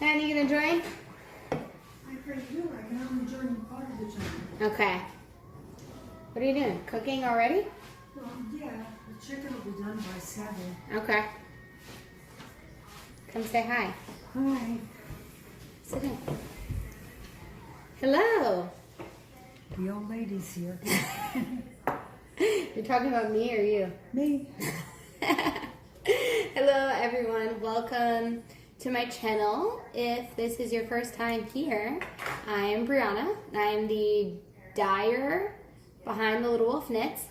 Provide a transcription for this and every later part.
Nanny, you gonna join? I pretty do. I can only join part of the time. Okay. What are you doing? Cooking already? Well, yeah, the chicken will be done by 7. Okay. Come say hi. Hi. Sit in. Hello. The old lady's here. You're talking about me or you? Me. Hello everyone, welcome to my channel. If this is your first time here, I'm Brianna. I'm the dyer behind The Little Wolf Knits,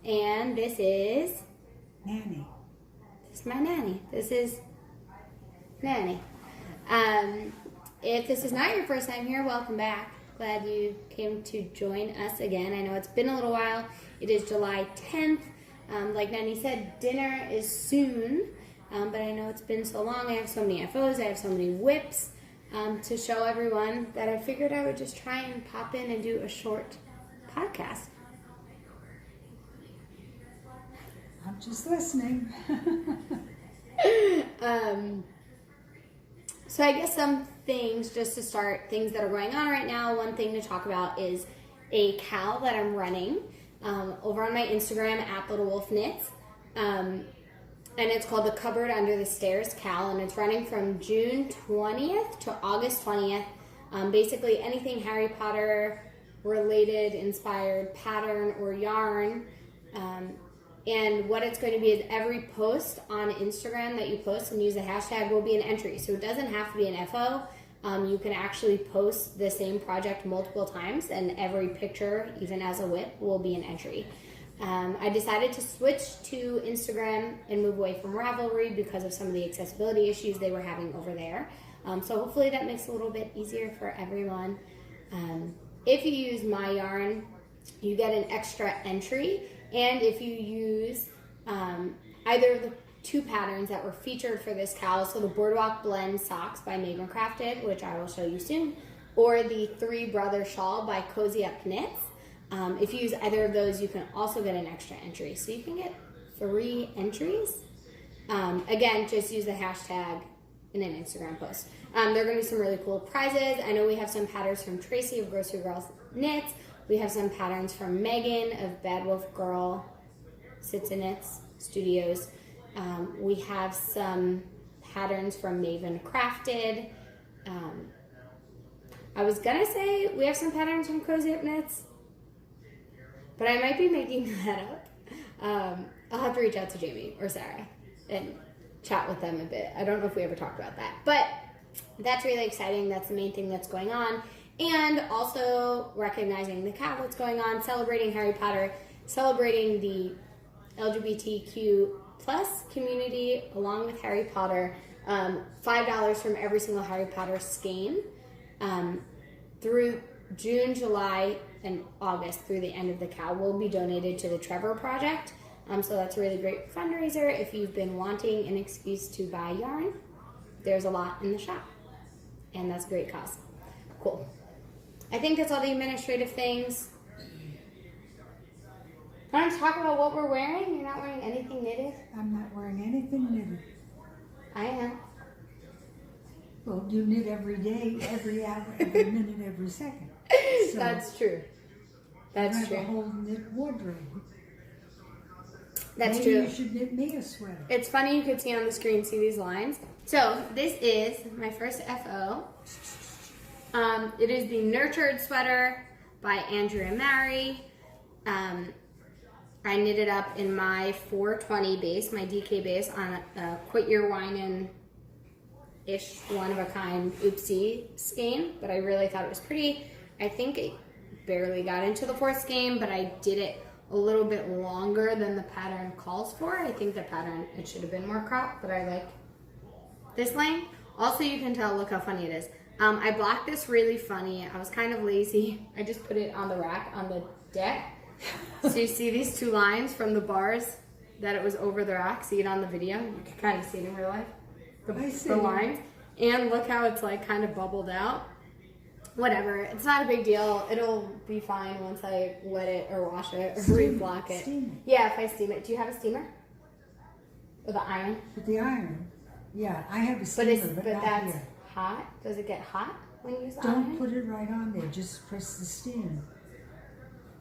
and this is Nanny. This is my nanny. This is Nanny. If this is not your first time here, welcome back. Glad you came to join us again. I know it's been a little while. It is July 10th. Like Nanny said, dinner is soon, but I know it's been so long. I have so many FOs, I have so many whips to show everyone that I figured I would just try and pop in and do a short podcast. I'm just listening. So I guess some things, just to start, things that are going on right now. One thing to talk about is a cow that I'm running over on my Instagram at thelittlewolfknits. And it's called the Cupboard Under the Stairs Cow, and it's running from June 20th to August 20th. Basically anything Harry Potter related, inspired pattern or yarn. And what it's going to be is every post on Instagram that you post and use a hashtag will be an entry. So it doesn't have to be an FO. You can actually post the same project multiple times, and every picture, even as a whip, will be an entry. I decided to switch to Instagram and move away from Ravelry because of some of the accessibility issues they were having over there. So hopefully that makes it a little bit easier for everyone. If you use my yarn, you get an extra entry. And if you use either of the two patterns that were featured for this cow, so the Boardwalk Blend Socks by Maven Crafted, which I will show you soon, or the Three Brother Shawl by Cozy Up Knits, if you use either of those, you can also get an extra entry. So you can get 3 entries. Again, just use the hashtag in an Instagram post. There are going to be some really cool prizes. I know we have some patterns from Tracy of Grocery Girls Knits. We have some patterns from Megan of Bad Wolf Girl Sits and Knits Studios. We have some patterns from Maven Crafted. I was gonna say we have some patterns from Cozy Up Knits, but I might be making that up. I'll have to reach out to Jamie or Sarah and chat with them a bit. I don't know if we ever talked about that, but that's really exciting. That's the main thing that's going on. And also recognizing the cow, what's going on, celebrating Harry Potter, celebrating the LGBTQ plus community along with Harry Potter. $5 from every single Harry Potter skein through June, July, and August through the end of the cow will be donated to the Trevor Project. So that's a really great fundraiser if you've been wanting an excuse to buy yarn. There's a lot in the shop, and that's a great cause. Cool. I think that's all the administrative things. I want to talk about what we're wearing. You're not wearing anything knitted? I'm not wearing anything knitted. I am. Well, you knit every day, every hour, every minute, every second. So That's true. That's I have true. a whole knit wardrobe. That's Maybe true. You should knit me a sweater. It's funny you could see on the screen, see these lines. So this is my first FO. It is the Nurtured Sweater by Andrea Mary. I knitted up in my 420 base, my DK base, on a Quit Your Whinin'-ish, one-of-a-kind oopsie skein, but I really thought it was pretty. I think it barely got into the 4th skein, but I did it a little bit longer than the pattern calls for. I think the pattern, it should have been more cropped, but I like this length. Also, you can tell, look how funny it is. I blocked this really funny. I was kind of lazy. I just put it on the rack on the deck. So you see these 2 lines from the bars that it was over the rack. See it on the video? You can kind of see it in real life. The lines. And look how it's like kind of bubbled out. Whatever. It's not a big deal. It'll be fine once I wet it or wash it or re-block it. Steam it. Yeah, if I steam it. Do you have a steamer? Or the iron? With the iron. Yeah, I have a steamer, but not that's here. hot? Does it get hot when you use the Don't iron? put it right on there. Just press the stand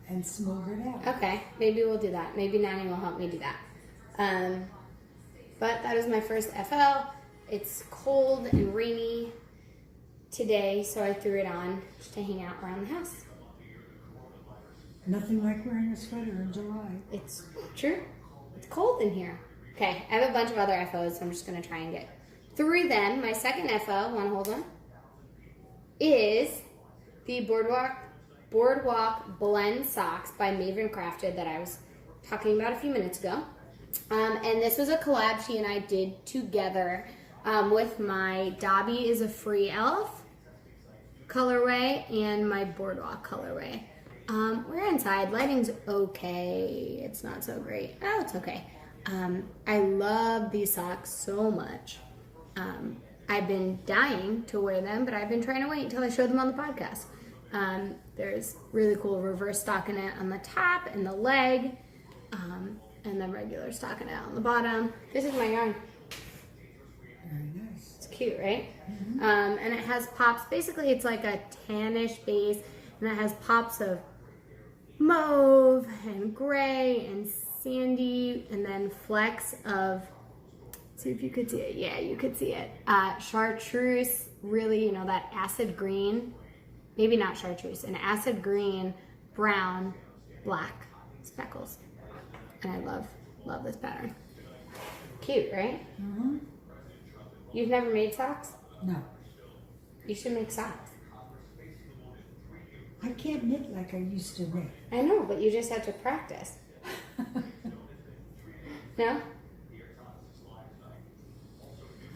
and smooth it out. Okay, maybe we'll do that. Maybe Nanny will help me do that. But that is my first FL. It's cold and rainy today, so I threw it on just to hang out around the house. Nothing like wearing a sweater in July. It's true. It's cold in here. Okay, I have a bunch of other FOs, so I'm just going to try and get through them. My second FO, want to hold on, is the Boardwalk Blend Socks by Maven Crafted that I was talking about a few minutes ago. And this was a collab she and I did together with my Dobby is a Free Elf colorway and my Boardwalk colorway. We're inside. Lighting's okay. It's not so great. Oh, it's okay. I love these socks so much. I've been dying to wear them, but I've been trying to wait until I show them on the podcast. There's really cool reverse stockinette on the top and the leg, and then regular stockinette on the bottom. This is my yarn. Very nice. It's cute, right? Mm-hmm. And it has pops. Basically, it's like a tannish base, and it has pops of mauve and gray and sandy, and then flecks of, see if you could see it. Yeah, you could see it. Chartreuse, really, you know, that acid green. Maybe not chartreuse, an acid green, brown, black speckles. And I love this pattern. Cute, right? Mm-hmm. You've never made socks? No. You should make socks. I can't knit like I used to knit. I know, but you just have to practice. No?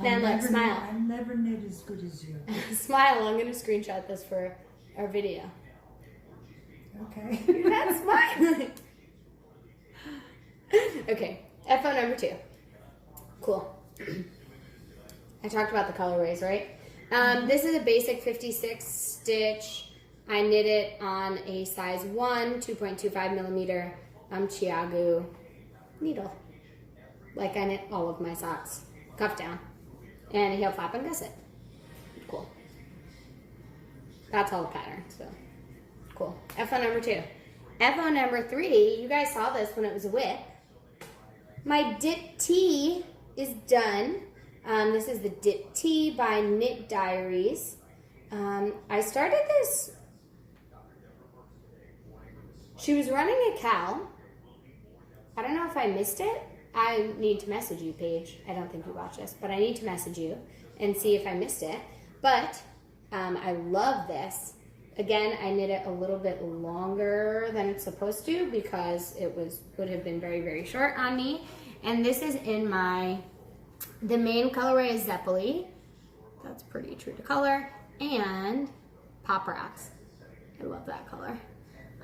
Now look, smile. I've never knit as good as you. Smile. I'm going to screenshot this for our video. Okay. You're not smiling. Okay, FO number 2. Cool. I talked about the colorways, right? This is a basic 56 stitch. I knit it on a size 1, 2.25 millimeter Chiagu needle. Like I knit all of my socks. Cuff down. And a heel flap and gusset. Cool. That's all the pattern, so cool. FO number 2. FO number 3, you guys saw this when it was a whip. My dip tee is done. This is the dip tee by Knit Diaries. I started this. She was running a cow. I don't know if I missed it. I need to message you, Paige. I don't think you watch this, but I need to message you and see if I missed it. But I love this. Again, I knit it a little bit longer than it's supposed to because it would have been very, very short on me. And this is in the main colorway is Zeppole. That's pretty true to color. And Pop Rocks. I love that color.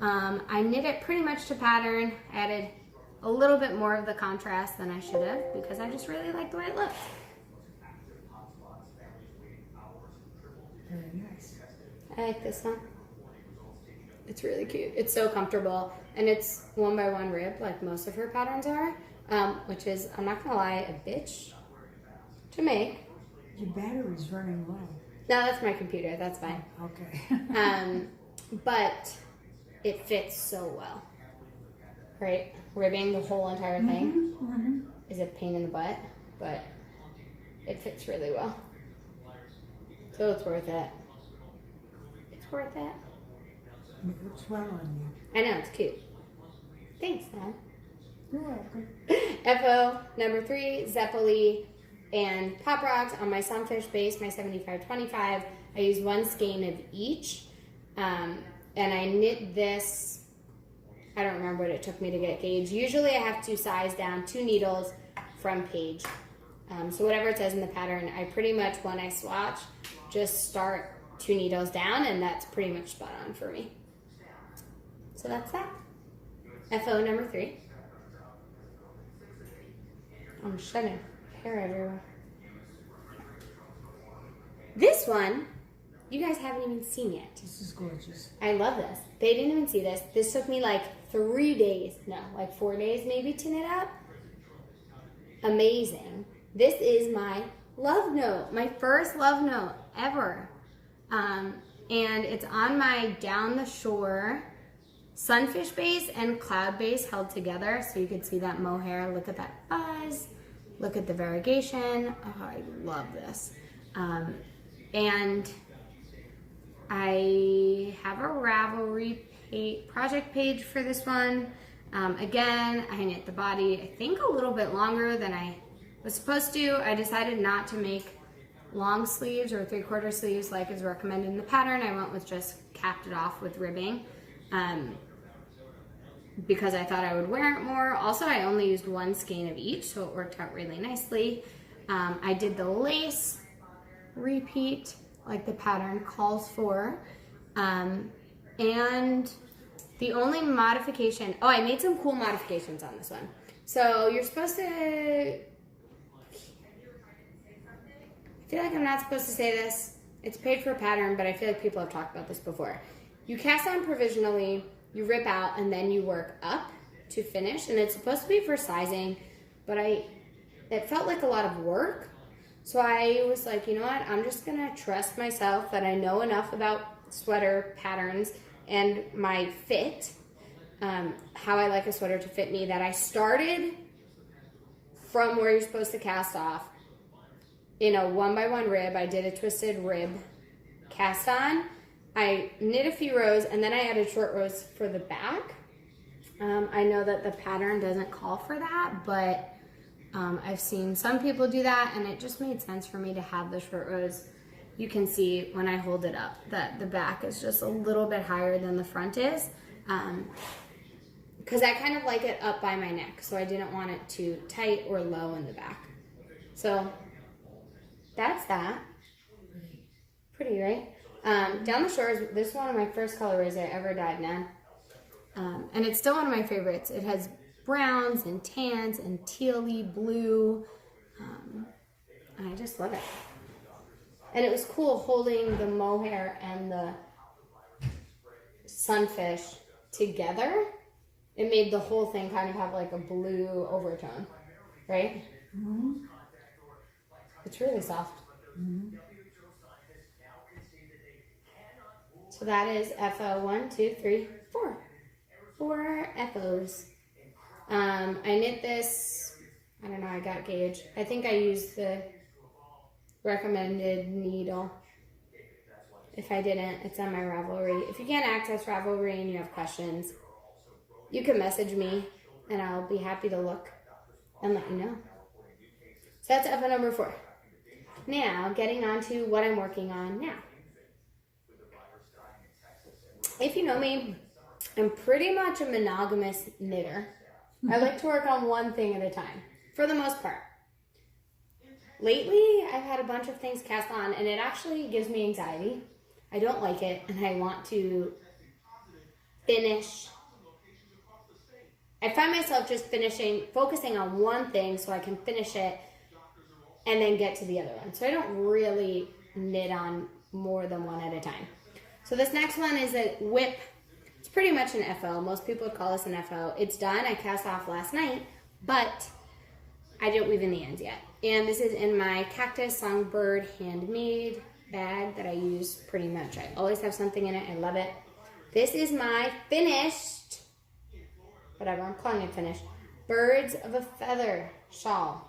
I knit it pretty much to pattern. I added a little bit more of the contrast than I should have because I just really like the way it looks. Very nice. I like this one. It's really cute. It's so comfortable, and it's 1x1 rib like most of her patterns are, which is, I'm not gonna lie, a bitch to make. Your battery's running low. No, that's my computer. That's fine. Okay. But it fits so well, right? Ribbing the whole entire thing is a pain in the butt, but it fits really well. So it's worth it. It's worth it. It looks well on you. I know, it's cute. Thanks, man. You're welcome. FO number 3, Zeppole and Pop Rocks on my sunfish base, my 75-25. I use 1 skein of each. And I knit this, I don't remember what it took me to get gauge. Usually I have to size down 2 needles from Paige. So whatever it says in the pattern, I pretty much, when I swatch, just start 2 needles down, and that's pretty much spot on for me. So that's that. FO number 3. I'm shedding hair everywhere. This one, you guys haven't even seen yet. This is gorgeous. I love this. They didn't even see this. This took me like 3 days. No, like 4 days maybe to knit up. Amazing. This is my love note, my first love note ever. And it's on my Down the Shore sunfish base and cloud base held together, so you can see that mohair. Look at that buzz. Look at the variegation. Oh, I love this. And I have a Ravelry project page for this one. Again, I knit the body, I think, a little bit longer than I was supposed to. I decided not to make long sleeves or 3/4 sleeves like is recommended in the pattern. I went with just capped it off with ribbing because I thought I would wear it more. Also, I only used one skein of each, so it worked out really nicely. I did the lace repeat like the pattern calls for. And the only modification, oh, I made some cool modifications on this one. So you're supposed to, I feel like I'm not supposed to say this. It's paid for pattern, but I feel like people have talked about this before. You cast on provisionally, you rip out, and then you work up to finish. And it's supposed to be for sizing, but it felt like a lot of work. So I was like, you know what? I'm just gonna trust myself that I know enough about sweater patterns and my fit, how I like a sweater to fit me, that I started from where you're supposed to cast off in a 1x1 rib. I did a twisted rib cast on. I knit a few rows, and then I added short rows for the back. I know that the pattern doesn't call for that, but I've seen some people do that, and it just made sense for me to have the short rows. You can see when I hold it up that the back is just a little bit higher than the front is, because I kind of like it up by my neck, so I didn't want it too tight or low in the back. So that's that. Pretty, right? Down the Shore is this is one of my first colorways I ever dyed, man. And it's still one of my favorites. It has browns and tans and tealy blue, and I just love it. And it was cool holding the mohair and the sunfish together. It made the whole thing kind of have like a blue overtone, right? Mm-hmm. It's really soft. Mm-hmm. So that is FO 1, 2, 3, 4. 4 FOs. I knit this, I don't know, I got gauge. I think I used the recommended needle. If I didn't, it's on my Ravelry. If you can't access Ravelry and you have questions, you can message me and I'll be happy to look and let you know. So that's FO number 4. Now, getting on to what I'm working on now. If you know me, I'm pretty much a monogamous knitter. I like to work on one thing at a time, for the most part. Lately, I've had a bunch of things cast on, and it actually gives me anxiety. I don't like it, and I want to finish. I find myself just focusing on one thing so I can finish it and then get to the other one. So I don't really knit on more than one at a time. So this next one is a whip. It's pretty much an FO. Most people would call this an FO. It's done. I cast off last night, but I didn't weave in the ends yet. And this is in my Cactus Songbird handmade bag that I use pretty much. I always have something in it. I love it. This is my finished, whatever, I'm calling it finished, Birds of a Feather shawl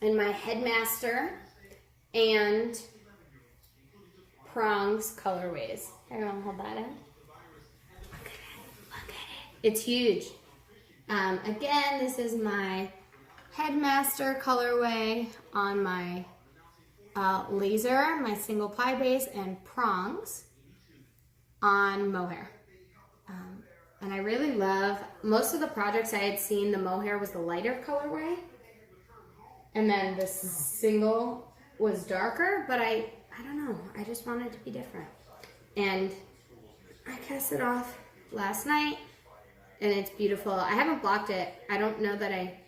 in my Headmaster and Prongs colorways. Everyone hold that in. Look at it. Look at it. It's huge. Again, this is my Headmaster colorway on my laser, my single ply base, and Prongs on mohair. And I really love, most of the projects I had seen, the mohair was the lighter colorway. And then the single was darker, but I don't know, I just wanted it to be different. And I cast it off last night, and it's beautiful. I haven't blocked it. I don't know that I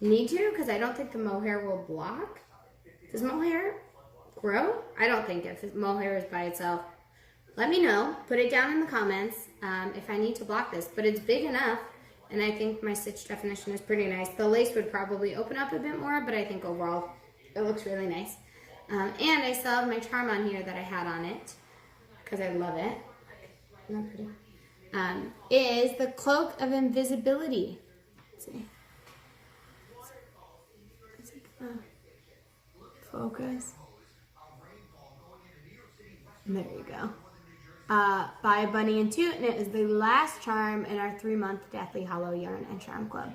need to, because I don't think the mohair will block. Does mohair grow? I don't think if mohair is by itself. Let me know. Put it down in the comments if I need to block this. But it's big enough, and I think my stitch definition is pretty nice. The lace would probably open up a bit more, but I think overall It looks really nice. And I still have my charm on here that I had on it because I love it. Isn't that pretty? Is the Cloak of Invisibility. Let's see. It's like, focus. There you go. By Bunny and Toot, and it is the last charm in our 3-month Deathly Hollow Yarn and Charm Club.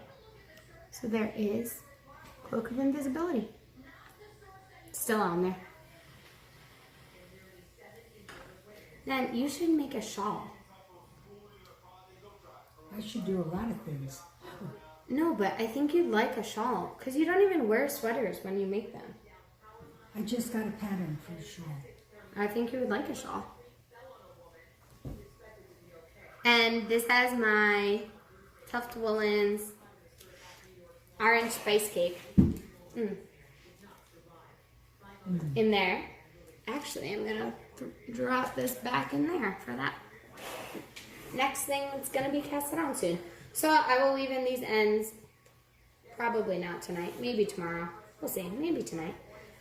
So there is Cloak of Invisibility. Still on there. Then you should make a shawl. I should do a lot of things. No, but I think you'd like a shawl because you don't even wear sweaters when you make them. I just got a pattern for a shawl. I think you would like a shawl. And this has my Tuft Woolens Orange Spice Cake in there. Actually, I'm going to drop this back in there for that. Next thing that's going to be casted on soon. So I will weave in these ends. Probably not tonight. Maybe tomorrow. We'll see. Maybe tonight.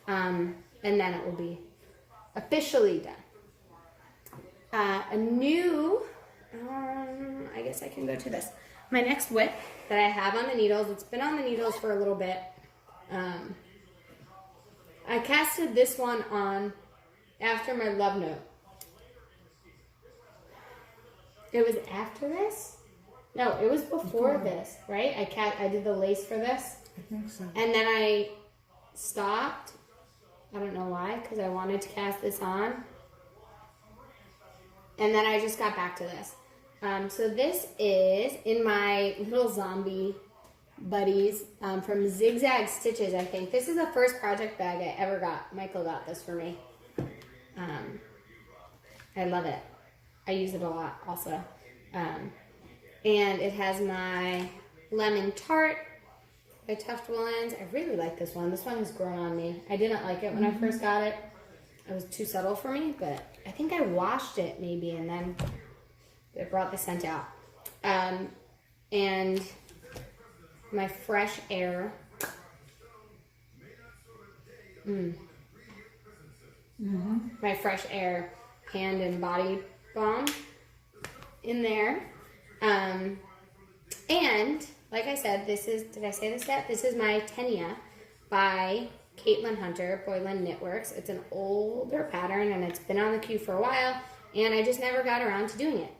And then it will be officially done. A new, I guess I can go to this. My next whip that I have on the needles. It's been on the needles for a little bit. I casted this one on after my love note. It was after this? No, it was before this, right? I did the lace for this. I think so. And then I stopped. I don't know why, because I wanted to cast this on. And then I just got back to this. So this is in my little zombie buddies from Zigzag Stitches, I think. This is the first project bag I ever got. Michael got this for me. I love it. I use it a lot also. And it has my Lemon Tart by Tuft Woolens. I really like this one. This one has grown on me. I didn't like it when I first got it. It was too subtle for me, but I think I washed it maybe and then it brought the scent out. And my Fresh Air. My Fresh Air hand and body balm in there. And like I said, this is, did I say this yet? This is my Tegna by Caitlin Hunter, Boylan Knitworks. It's an older pattern and it's been on the queue for a while and I just never got around to doing it.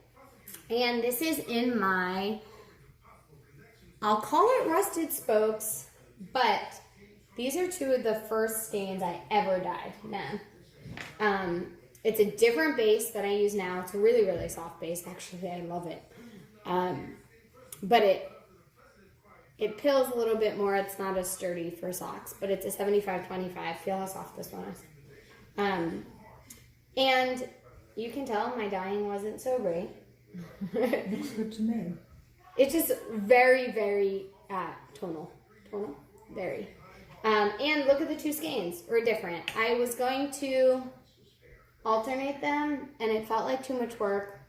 And this is in my, I'll call it Rusted Spokes, but these are two of the first skeins I ever dyed. It's a different base that I use now. It's a really, really soft base. Actually, I love it. But it pills a little bit more. It's not as sturdy for socks, but it's a 75-25. Feel how soft this one is. And you can tell my dyeing wasn't so great. Looks good to me. It's just very, very tonal. Tonal? Very. And look at the two skeins. We're different. I was going to alternate them, and it felt like too much work.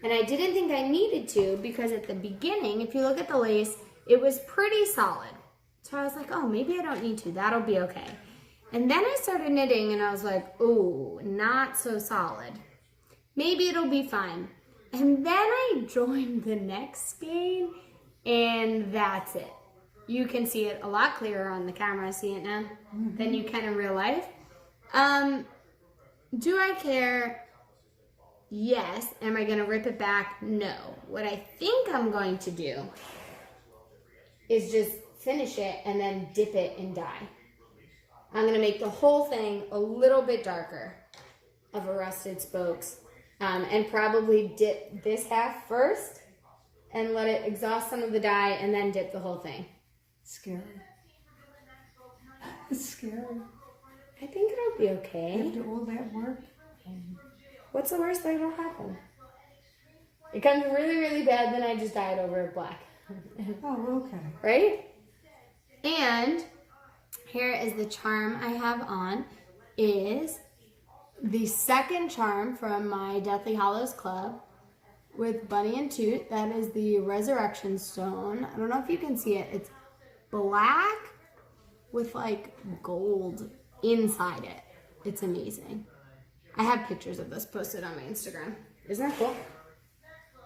And I didn't think I needed to because at the beginning, if you look at the lace, it was pretty solid. So I was like, oh, maybe I don't need to. That'll be okay. And then I started knitting, and I was like, oh, not so solid. Maybe it'll be fine. And then I joined the next skein, and that's it. You can see it a lot clearer on the camera. See it now than you can in real life. Do I care? Yes. Am I going to rip it back? No. What I think I'm going to do is just finish it and then dip it in dye. I'm going to make the whole thing a little bit darker of a Rusted Spokes and probably dip this half first and let it exhaust some of the dye and then dip the whole thing. Scary. It's scary. I think it'll be okay. After all that work. What's the worst that'll happen? It comes really, really bad, then I just dye it over black. Oh, okay. Right? And here is the charm I have on. Is the second charm from my Deathly Hollows Club with Bunny and Toot. That is the Resurrection Stone. I don't know if you can see it. It's black with like gold inside it. It's amazing. I have pictures of this posted on my Instagram. Isn't that cool?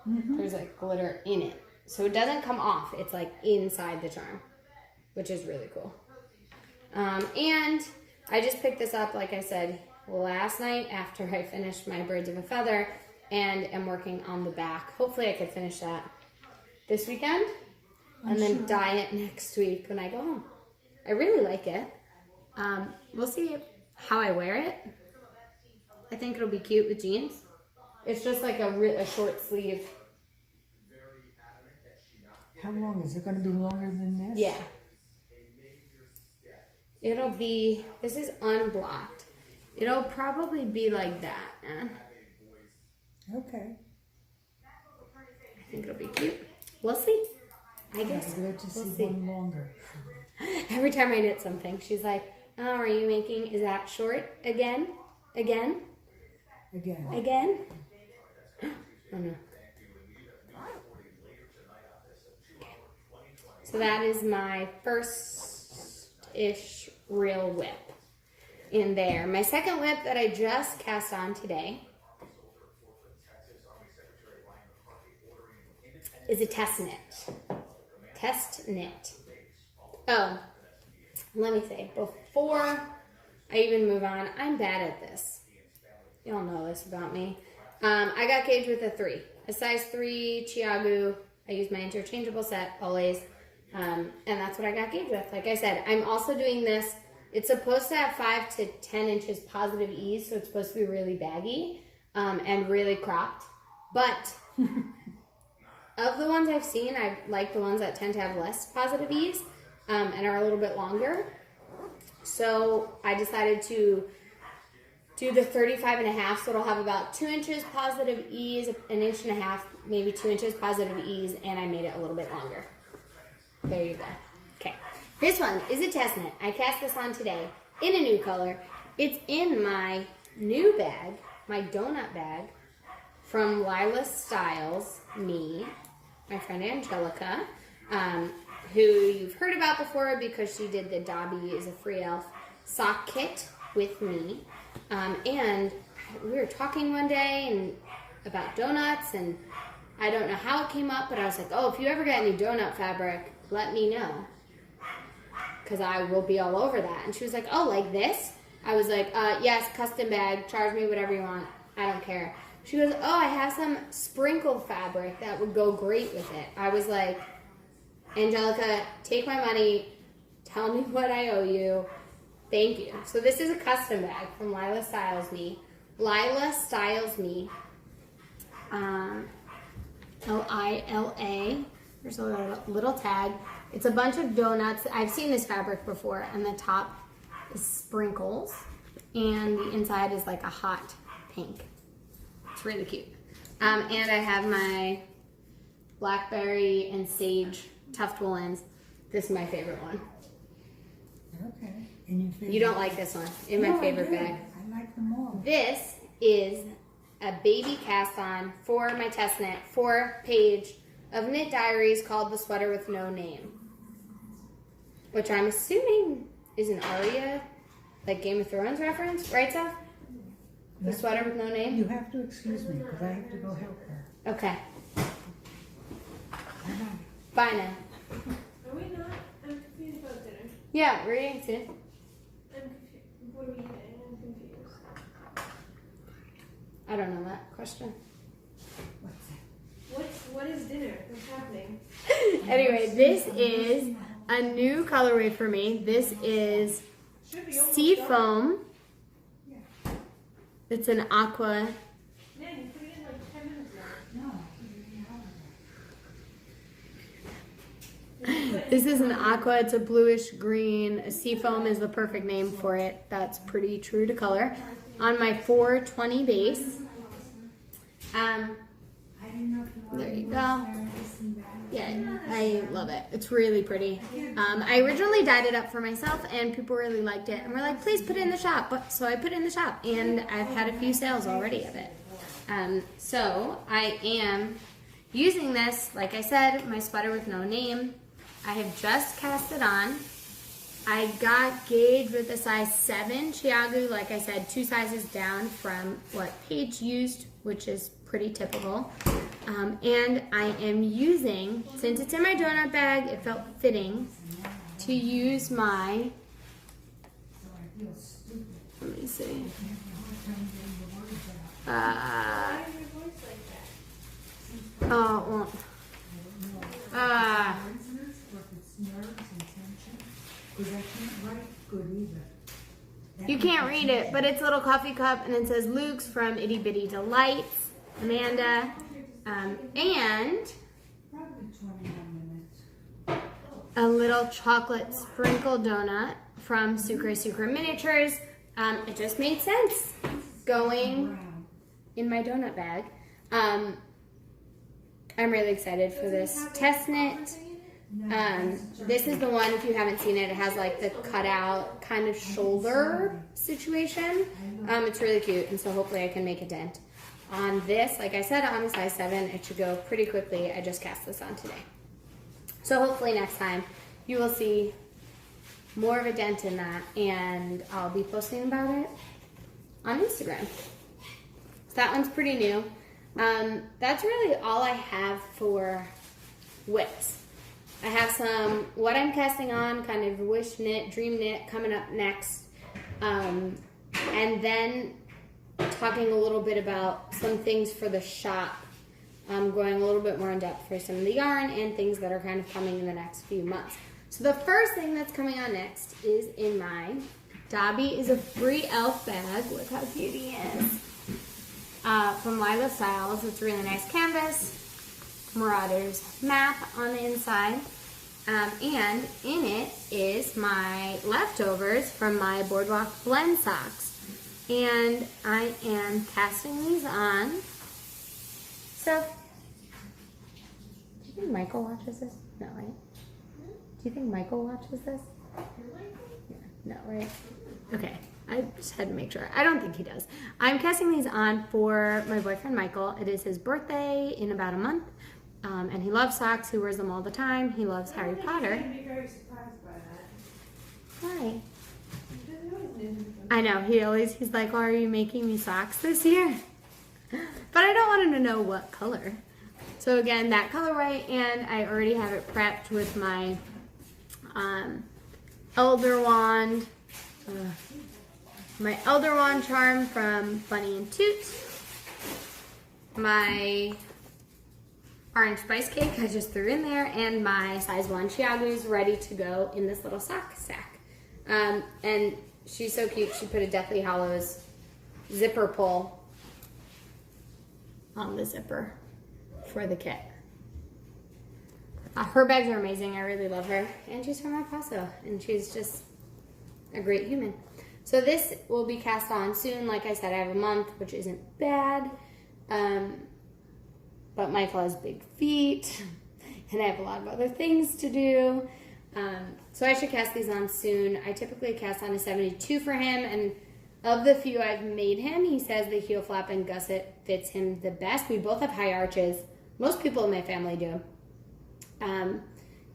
Mm-hmm. There's like glitter in it. So it doesn't come off. It's like inside the charm, which is really cool. And I just picked this up, like I said, last night after I finished my Birds of a Feather and am working on the back. Hopefully I could finish that this weekend and then dye it next week when I go home. I really like it. We'll see how I wear it. I think it'll be cute with jeans. It's just like a short sleeve. How long? Is it going to be longer than this? Yeah. It'll be, this is unblocked. It'll probably be like that. Okay. I think it'll be cute. We'll see. I guess. I'd like to see one longer. Every time I knit something, she's like, oh, are you making, is that short again? Again? Again. Again? Oh no. So that is my first-ish real whip in there. My second whip that I just cast on today is a test knit. Test knit. Oh, let me say, before I even move on, I'm bad at this. Y'all know this about me. I got gauged with a size 3 Chiagu. I use my interchangeable set always. And that's what I got gauged with. Like I said, I'm also doing this. It's supposed to have 5 to 10 inches positive ease, so it's supposed to be really baggy and really cropped. But of the ones I've seen, I like the ones that tend to have less positive ease and are a little bit longer. So I decided to do the 35.5, so it'll have about 2 inches positive ease, 1.5 inches, maybe 2 inches positive ease, and I made it a little bit longer. There you go. Okay. This one is a test knit. I cast this on today in a new color. It's in my new bag, my donut bag, from Lila Styles, me, my friend Angelica, who you've heard about before because she did the Dobby is a Free Elf sock kit with me. And we were talking one day and about donuts, and I don't know how it came up, but I was like, oh, if you ever get any donut fabric, let me know, because I will be all over that. And she was like, oh, like this? I was like, yes, custom bag, charge me whatever you want, I don't care. She goes, oh, I have some sprinkled fabric that would go great with it. I was like, Angelica, take my money, tell me what I owe you, thank you. So this is a custom bag from Lila Styles Me. Lila Styles Me, Lila. There's a little tag. It's a bunch of donuts. I've seen this fabric before, and the top is sprinkles, and the inside is like a hot pink. It's really cute. And I have my blackberry and sage tuft woolens. This is my favorite one. Okay. And your favorite? You don't like this one in my favorite bag. I like them all. This is a baby cast on for my test knit 4-page of knit diaries called The Sweater with No Name, which I'm assuming is an Arya, like Game of Thrones reference, right, Seth? The Sweater with No Name? You have to excuse me because I have to go help her. Okay. Bye-bye. Bye now. Are we not? I'm confused about dinner. Yeah, we're eating soon. I'm confused. What are we eating? I'm confused. I don't know that question. What's that? What is dinner? What's happening? Anyway, this is a new colorway for me. This is Seafoam. It's an aqua. Man, you put it in like 10 minutes now. No. This is an aqua. It's a bluish green. A Seafoam is the perfect name for it. That's pretty true to color. On my 420 base. There you go. Yeah, I love it. It's really pretty. I originally dyed it up for myself, and people really liked it. And we're like, please put it in the shop. So I put it in the shop, and I've had a few sales already of it. So I am using this, like I said, my sweater with no name. I have just cast it on. I got Gage with a size 7 Chiagu, like I said, 2 sizes down from what Paige used, which is pretty typical. And I am using, since it's in my donut bag, it felt fitting to use my, let me see, you can't read it, but it's a little coffee cup, and it says Luke's from Itty Bitty Delights, Amanda, and a little chocolate sprinkle donut from Sucre Sucre Miniatures. It just made sense going in my donut bag. I'm really excited for this test knit. This is the one, if you haven't seen it, it has like the cutout kind of shoulder situation. It's really cute, and so hopefully I can make a dent on this. Like I said, on a size 7, it should go pretty quickly. I just cast this on today. So hopefully next time you will see more of a dent in that, and I'll be posting about it on Instagram. So that one's pretty new. That's really all I have for whips. I have some what I'm casting on, kind of wish knit, dream knit coming up next. And then talking a little bit about some things for the shop. Going a little bit more in depth for some of the yarn and things that are kind of coming in the next few months. So the first thing that's coming on next is in my Dobby is a free elf bag. Look how cute he is. From Lila Styles. It's a really nice canvas. Marauder's map on the inside. And in it is my leftovers from my Boardwalk blend socks. And I am casting these on. So, do you think Michael watches this? No, right? Do you think Michael watches this? Yeah, no, right? Okay, I just had to make sure. I don't think he does. I'm casting these on for my boyfriend Michael. It is his birthday in about a month. And he loves socks. He wears them all the time. He loves Harry Potter. I'd be very surprised by that. Why? He doesn't always do anything. I know. He's like, well, are you making me socks this year? But I don't want him to know what color. So again, that colorway, and I already have it prepped with my Elder Wand. My Elder Wand charm from Bunny and Toot. My orange spice cake I just threw in there, and my size 1 Chiagu's ready to go in this little sock stack. And she's so cute. She put a Deathly Hallows zipper pull on the zipper for the kit. Her bags are amazing. I really love her. And she's from El Paso, and she's just a great human. So this will be cast on soon. Like I said, I have a month, which isn't bad. But Michael has big feet, and I have a lot of other things to do. So I should cast these on soon. I typically cast on a 72 for him, and of the few I've made him, he says the heel flap and gusset fits him the best. We both have high arches. Most people in my family do.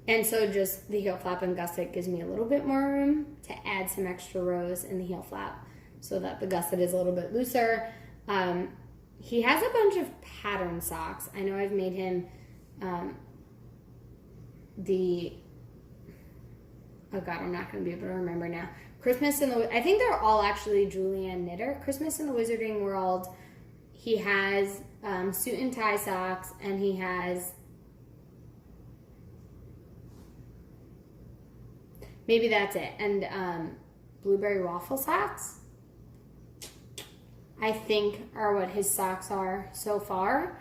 And so just the heel flap and gusset gives me a little bit more room to add some extra rows in the heel flap so that the gusset is a little bit looser. He has a bunch of pattern socks. I know I've made him oh God, I'm not going to be able to remember now. Christmas in the, I think they're all actually Julianne Knitter. Christmas in the Wizarding World, he has suit and tie socks, and he has, maybe that's it, and blueberry waffle socks, I think are what his socks are so far.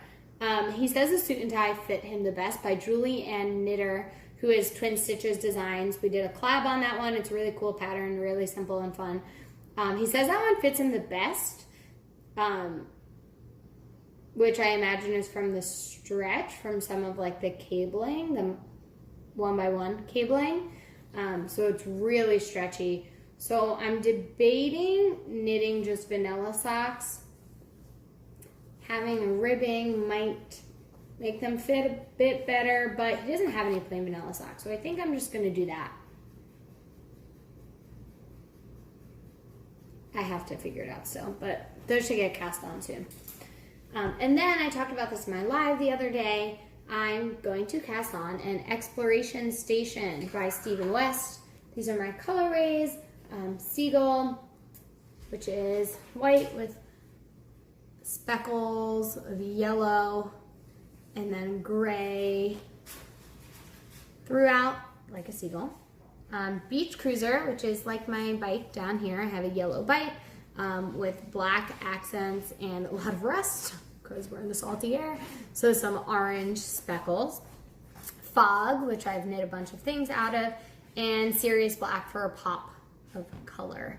He says the suit and tie fit him the best by Julianne Knitter, who is Twin Stitches Designs. We did a collab on that one. It's a really cool pattern, really simple and fun. He says that one fits him the best, which I imagine is from the stretch, from some of like the cabling, the 1x1 cabling. So it's really stretchy. So I'm debating knitting just vanilla socks. Having a ribbing might make them fit a bit better, but he doesn't have any plain vanilla socks, so I think I'm just going to do that. I have to figure it out still, but those should get cast on soon. And then I talked about this in my live the other day. I'm going to cast on an Exploration Station by Stephen West. These are my colorways. Seagull, which is white with speckles of yellow and then gray throughout, like a seagull. Beach Cruiser, which is like my bike down here. I have a yellow bike with black accents and a lot of rust because we're in the salty air. So some orange speckles. Fog, which I've knit a bunch of things out of, and Sirius Black for a pop of color.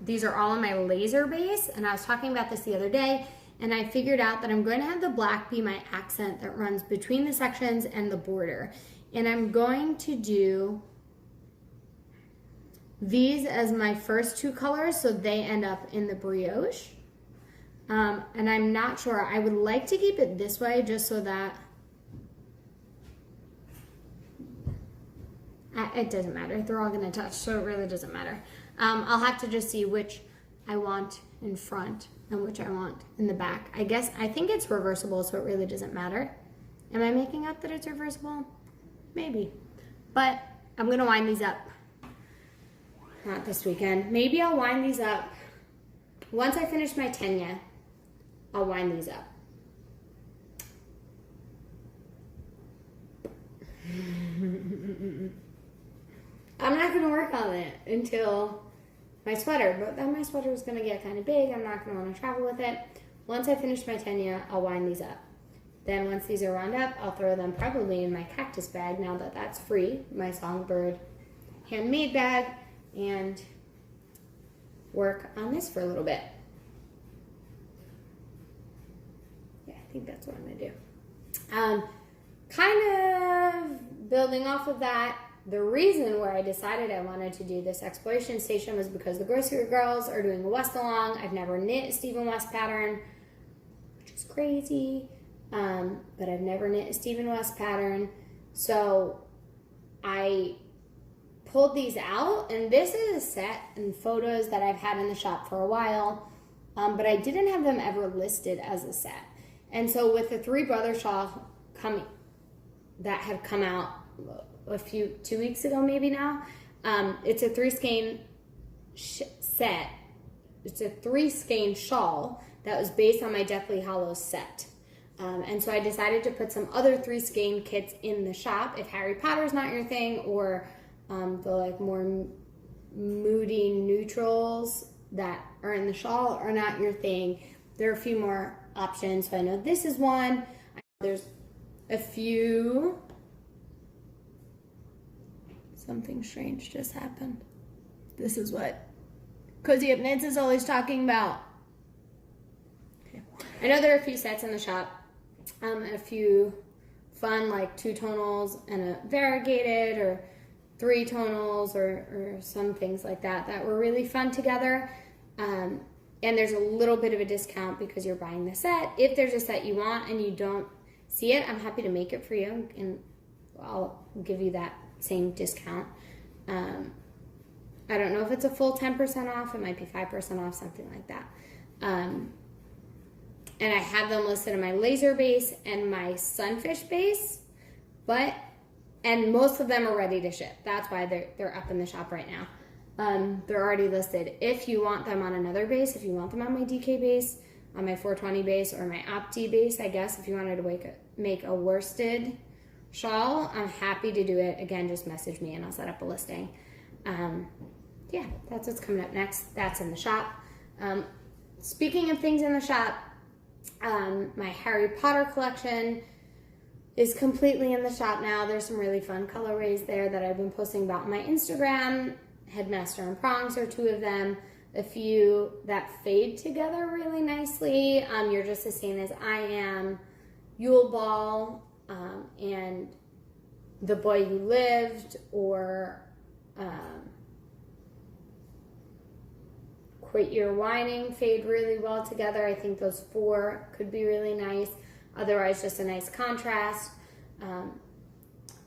These are all on my laser base, and I was talking about this the other day, and I figured out that I'm going to have the black be my accent that runs between the sections and the border. And I'm going to do these as my first two colors, so they end up in the brioche. And I'm not sure. I would like to keep it this way just so that it doesn't matter. They're all going to touch, so it really doesn't matter. I'll have to just see which I want in front and which I want in the back. I think it's reversible, so it really doesn't matter. Am I making up that it's reversible? Maybe. But I'm going to wind these up. Not this weekend. Maybe I'll wind these up. Once I finish my Tegna, I'll wind these up. I'm not going to work on it until my sweater, but then my sweater is going to get kind of big. I'm not going to want to travel with it. Once I finish my Tegna, I'll wind these up. Then once these are wound up, I'll throw them probably in my cactus bag now that that's free, my Songbird handmade bag, and work on this for a little bit. Yeah, I think that's what I'm going to do. Kind of building off of that, the reason where I decided I wanted to do this exploration station was because the Grocery Girls are doing a West Along. I've never knit a Stephen West pattern, which is crazy, but I've never knit a Stephen West pattern. So I pulled these out, and this is a set and photos that I've had in the shop for a while, but I didn't have them ever listed as a set. And so with the Three Brothers shawl that have come out 2 weeks ago maybe now, it's a 3-skein set. It's a 3-skein shawl that was based on my Deathly Hallows set. And so I decided to put some other 3-skein kits in the shop if Harry Potter's not your thing, or the like more moody neutrals that are in the shawl are not your thing. There are a few more options. So I know this is one. There's a few. Something strange just happened. This is what Cozy Up Knits is always talking about. Okay. I know there are a few sets in the shop. A few fun like 2 tonals and a variegated, or 3 tonals, or some things like that were really fun together. And there's a little bit of a discount because you're buying the set. If there's a set you want and you don't see it, I'm happy to make it for you, and I'll give you that same discount. I don't know if it's a full 10% off. It might be 5% off, something like that. And I have them listed in my laser base and my sunfish base, and most of them are ready to ship. That's why they're up in the shop right now. They're already listed. If you want them on another base, if you want them on my DK base, on my 420 base, or my Opti base, I guess, if you wanted to make a worsted shawl, I'm happy to do it. Again, just message me and I'll set up a listing. Yeah, that's what's coming up next. That's in the shop. Speaking of things in the shop, my Harry Potter collection is completely in the shop now. There's some really fun colorways there that I've been posting about on my Instagram. Headmaster and Prongs are 2 of them. A few that fade together really nicely. You're Just as Sane as I Am, Yule Ball, and The Boy Who Lived, or Quit Your Whining fade really well together. I think those 4 could be really nice. Otherwise, just a nice contrast.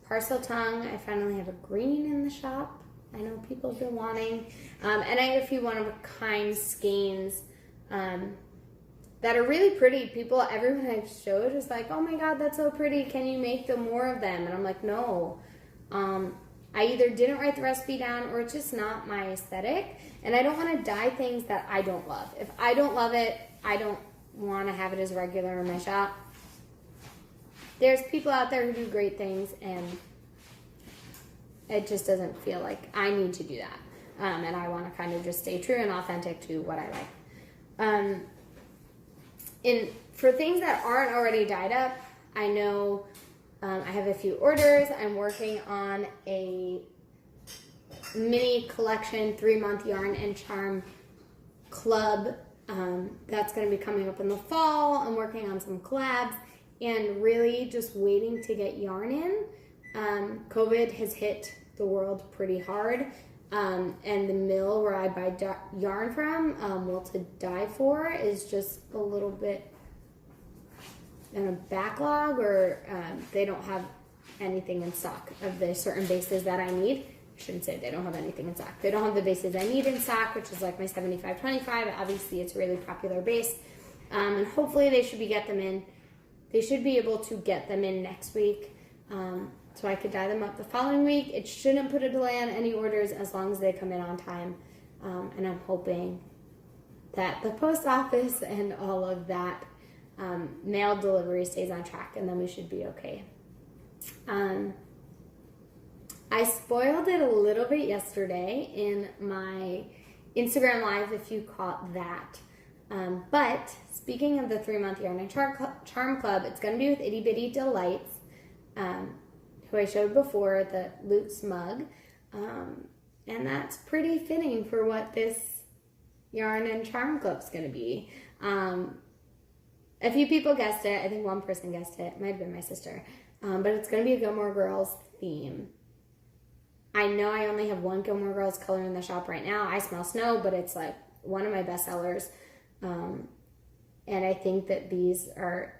Parcel Tongue, I finally have a green in the shop. I know people have been wanting. And I have a few one-of-a-kind skeins that are really pretty. Everyone I've showed is like, oh my God, that's so pretty. Can you make more of them? And I'm like, no. I either didn't write the recipe down or it's just not my aesthetic. And I don't want to dye things that I don't love. If I don't love it, I don't want to have it as regular in my shop. There's people out there who do great things, and it just doesn't feel like I need to do that. And I want to kind of just stay true and authentic to what I like. For things that aren't already dyed up, I know I have a few orders. I'm working on a mini collection 3-month yarn and charm club that's going to be coming up in the fall. I'm working on some collabs and really just waiting to get yarn in. COVID has hit the world pretty hard, and the mill where I buy yarn from, to dye for, is just a little bit in a backlog, or they don't have anything in stock of the certain bases that I need. I shouldn't say they don't have anything in stock. They don't have the bases I need in stock, which is like my 75-25. Obviously, it's a really popular base, and hopefully they should get them in. They should be able to get them in next week, so I could dye them up the following week. It shouldn't put a delay on any orders as long as they come in on time, and I'm hoping that the post office and all of that mail delivery stays on track, and then we should be okay. I spoiled it a little bit yesterday in my Instagram Live, if you caught that. But speaking of the 3-month yarn and charm club, it's going to be with Itty Bitty Delights, who I showed before, the Luke's mug. And that's pretty fitting for what this yarn and charm club's going to be. A few people guessed it. I think one person guessed it. It might have been my sister. But it's going to be a Gilmore Girls theme. I know I only have one Gilmore Girls color in the shop right now. I Smell Snow, but it's like one of my best sellers. And I think that these are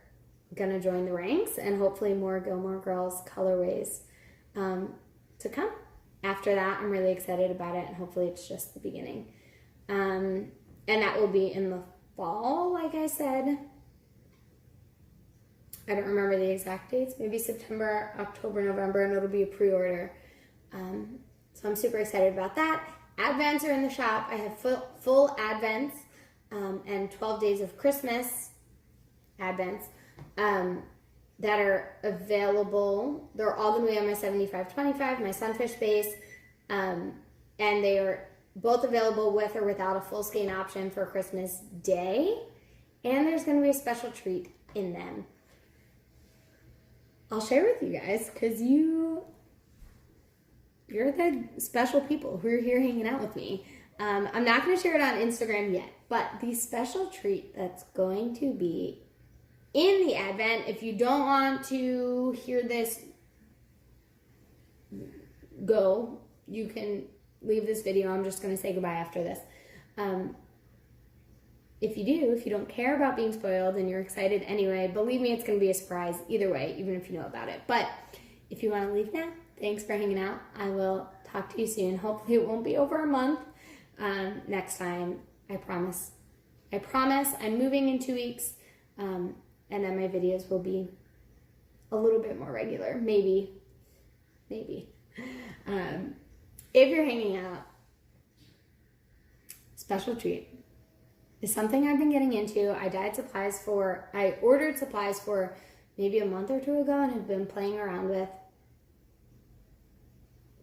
going to join the ranks, and hopefully more Gilmore Girls colorways to come. After that, I'm really excited about it, and hopefully it's just the beginning. And that will be in the fall, like I said. I don't remember the exact dates. Maybe September, October, November, and it'll be a pre-order. So I'm super excited about that. Advents are in the shop. I have full Advents and 12 days of Christmas Advents that are available. They're all going to be on my 75-25, my sunfish base, and they are both available with or without a full skein option for Christmas Day, and there's going to be a special treat in them. I'll share with you guys, because you're the special people who are here hanging out with me. I'm not going to share it on Instagram yet, but the special treat that's going to be in the Advent, if you don't want to hear this go, you can leave this video. I'm just going to say goodbye after this. If you don't care about being spoiled and you're excited anyway, believe me, it's going to be a surprise either way, even if you know about it. But if you want to leave now, thanks for hanging out. I will talk to you soon. Hopefully it won't be over a month next time. I promise. I'm moving in 2 weeks, and then my videos will be a little bit more regular. Maybe. If you're hanging out, special treat is something I've been getting into. I ordered supplies for maybe a month or two ago and have been playing around with.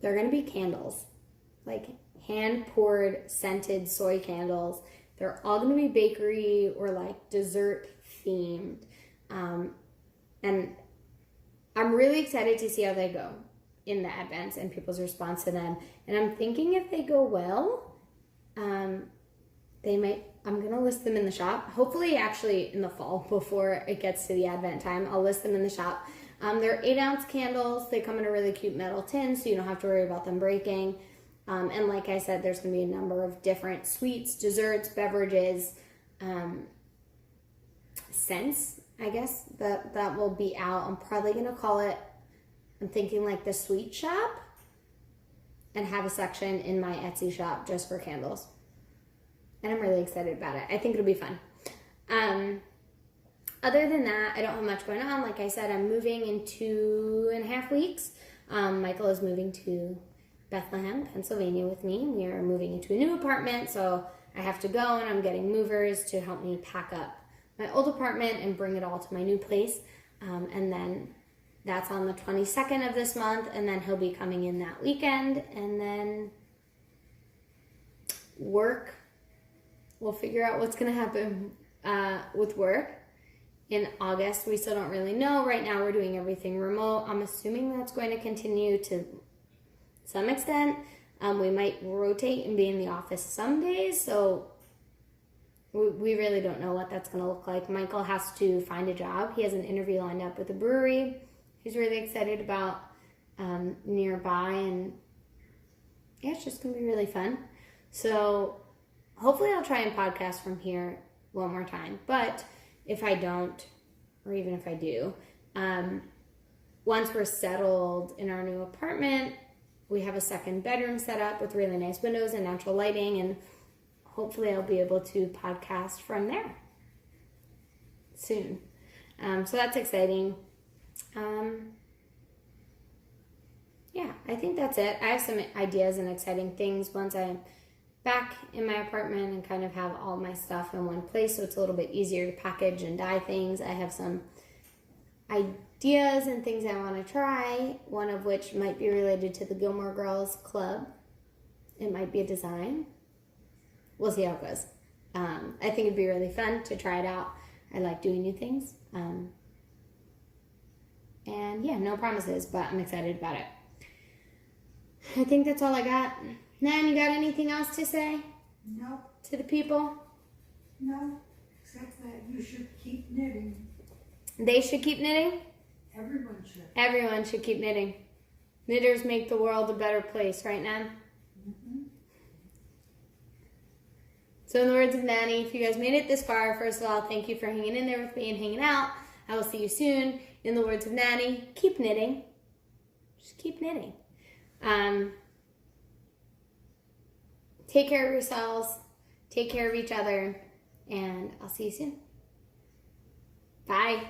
They're going to be candles, like hand-poured scented soy candles. They're all going to be bakery or like dessert themed. And I'm really excited to see how they go in the Advents and people's response to them. And I'm thinking if they go well, I'm going to list them in the shop. Hopefully actually in the fall before it gets to the Advent time, I'll list them in the shop. They're 8-ounce candles. They come in a really cute metal tin, so you don't have to worry about them breaking. And like I said, there's going to be a number of different sweets, desserts, beverages, scents, I guess, that will be out. I'm probably going to call it, I'm thinking like the sweet shop. and have a section in my Etsy shop just for candles. And I'm really excited about it. I think it'll be fun. Other than that, I don't have much going on. Like I said, I'm moving in 2.5 weeks. Michael is moving to Bethlehem, Pennsylvania with me. We are moving into a new apartment, so I have to go, and I'm getting movers to help me pack up my old apartment and bring it all to my new place. And then that's on the 22nd of this month, and then he'll be coming in that weekend, and then work. We'll figure out what's going to happen with work in August. We still don't really know. Right now we're doing everything remote. I'm assuming that's going to continue to some extent. We might rotate and be in the office some days, so we really don't know what that's going to look like. Michael has to find a job. He has an interview lined up with a brewery he's really excited about nearby, and yeah, it's just going to be really fun. So hopefully I'll try and podcast from here one more time, but if I don't, or even if I do, once we're settled in our new apartment, we have a second bedroom set up with really nice windows and natural lighting, and hopefully I'll be able to podcast from there soon. So that's exciting. Yeah, I think that's it. I have some ideas and exciting things once I'm back in my apartment and kind of have all my stuff in one place, so it's a little bit easier to package and dye things. I have some ideas and things I want to try, one of which might be related to the Gilmore Girls club. It might be a design. We'll see how it goes. I think it'd be really fun to try it out. I like doing new things. And yeah, no promises, but I'm excited about it. I think that's all I got. Nan, you got anything else to say? No, To the people? no, except that you should keep knitting. They should keep knitting? Everyone should. Everyone should keep knitting. Knitters make the world a better place, right, Nan? Mm-hmm. So in the words of Nanny, if you guys made it this far, first of all, thank you for hanging in there with me and hanging out. I will see you soon. In the words of Nanny, keep knitting. Just keep knitting. Take care of yourselves. Take care of each other. And I'll see you soon. Bye.